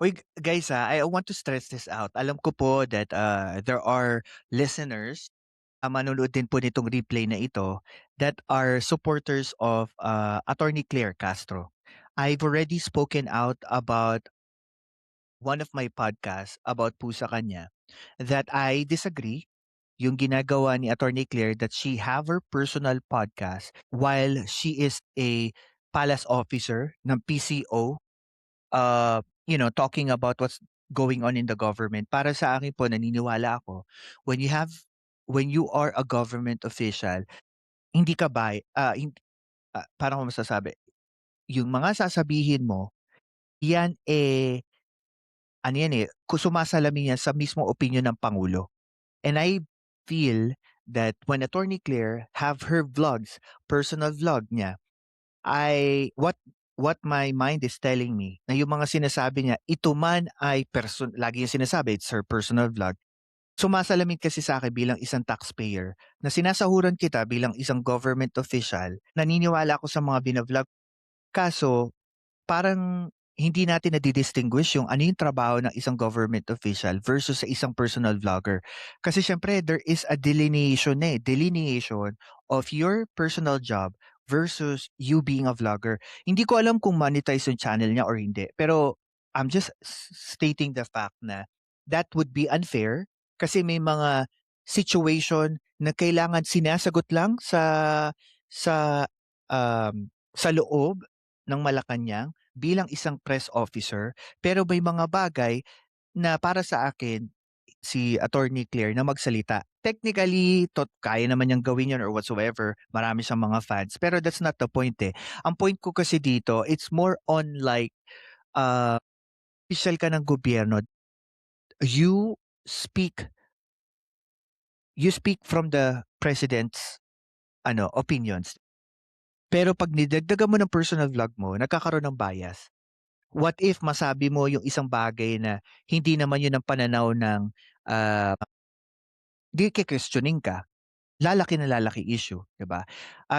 Uy, guys, I want to stress this out. Alam ko po that there are listeners manonood din po nitong replay na ito that are supporters of Attorney Claire Castro. I've already spoken out about one of my podcasts about po sa kanya that I disagree yung ginagawa ni Attorney Claire that she have her personal podcast while she is a palace officer ng PCO, talking about what's going on in the government. Para sa akin po, naniniwala ako, when you have, when you are a government official, hindi ka ba, parang ko masasabi, yung mga sasabihin mo, yan ano yan sumasalamin yan sa mismo opinion ng Pangulo. And I feel that when Attorney Claire have her vlogs, personal vlog niya, what my mind is telling me na yung mga sinasabi niya, ito man ay lagi yung sinasabi, it's her personal vlog. Sumasalamin kasi sa akin bilang isang taxpayer na sinasahuran kita bilang isang government official, naniniwala ako sa mga bina-vlog. Kaso parang hindi natin nadi-distinguish yung ano yung trabaho ng isang government official versus sa isang personal vlogger. Kasi siyempre there is a delineation of your personal job versus you being a vlogger. Hindi ko alam kung monetize yung channel niya or hindi. Pero I'm just stating the fact na that would be unfair kasi may mga situation na kailangan sinasagot lang sa loob ng Malacanang bilang isang press officer, pero may mga bagay na para sa akin, si Attorney Claire na magsalita. Technically, kaya naman niyang gawin yun or whatsoever. Marami siyang mga fans. Pero that's not the point eh. Ang point ko kasi dito, it's more on like, uh, official ka ng gobyerno. You speak, you speak from the president's opinions. Pero pag nidagdagan mo ng personal vlog mo, nagkakaroon ng bias. What if masabi mo yung isang bagay na hindi naman yun ang pananaw ng, ah, 'di ke-questionin ka, lalaki na lalaki issue, 'di ba?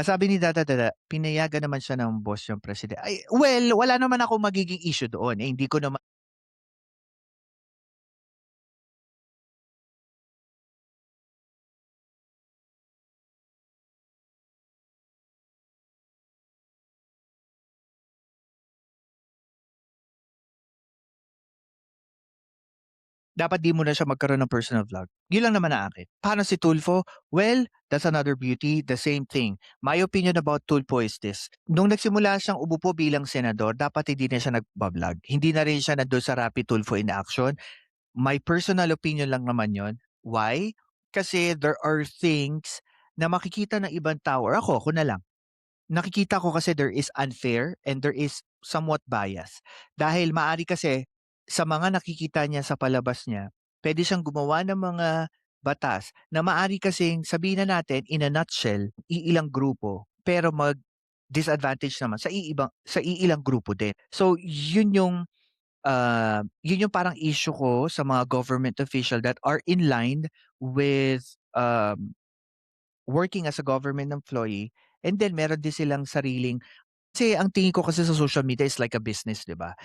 Sabi ni pinayagan naman siya ng boss yung presidente. Ay, well, wala naman akong magiging issue doon, eh, hindi ko naman dapat 'di mo na siya magkaroon ng personal vlog. Yun lang naman ang akin. Paano si Tulfo? Well, that's another beauty, the same thing. My opinion about Tulfo is this, nung nagsimula siyang umupo bilang senador, dapat hindi na siya nagba-vlog. Hindi na rin siya nando'n sa Rapid Tulfo in Action. My personal opinion lang naman yon. Why? Kasi there are things na makikita ng ibang tao or ako na lang. Nakikita ko kasi there is unfair and there is somewhat bias. Dahil maari kasi sa mga nakikita niya sa palabas niya, pwede siyang gumawa ng mga batas na maari kasing sabihin na natin in a nutshell, iilang grupo, pero mag-disadvantage naman sa iilang grupo din. So yun yung parang issue ko sa mga government official that are in line with working as a government employee, and then meron din silang sariling, kasi ang tingin ko kasi sa social media is like a business, 'di ba?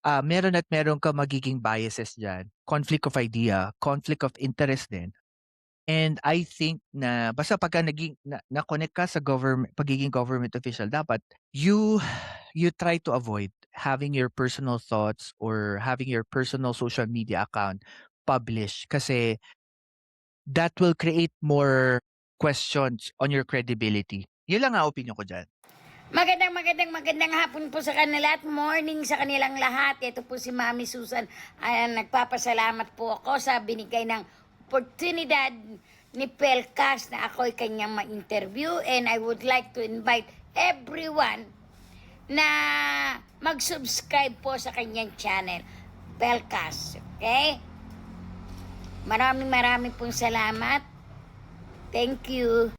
Meron at meron kang magiging biases diyan, conflict of idea, conflict of interest din. And I think na basta pagka na-connect ka sa pagiging government official, dapat you you try to avoid having your personal thoughts or having your personal social media account published kasi that will create more questions on your credibility. Yun lang ang opinyon ko diyan. Magandang hapon po sa kanila at morning sa kanilang lahat. Ito po si Mami Susan. Nagpapasalamat po ako sa binigay ng oportunidad ni Pelcas na ako'y kanyang ma-interview, and I would like to invite everyone na mag-subscribe po sa kanyang channel, Pelcas. Okay? Maraming pong salamat. Thank you.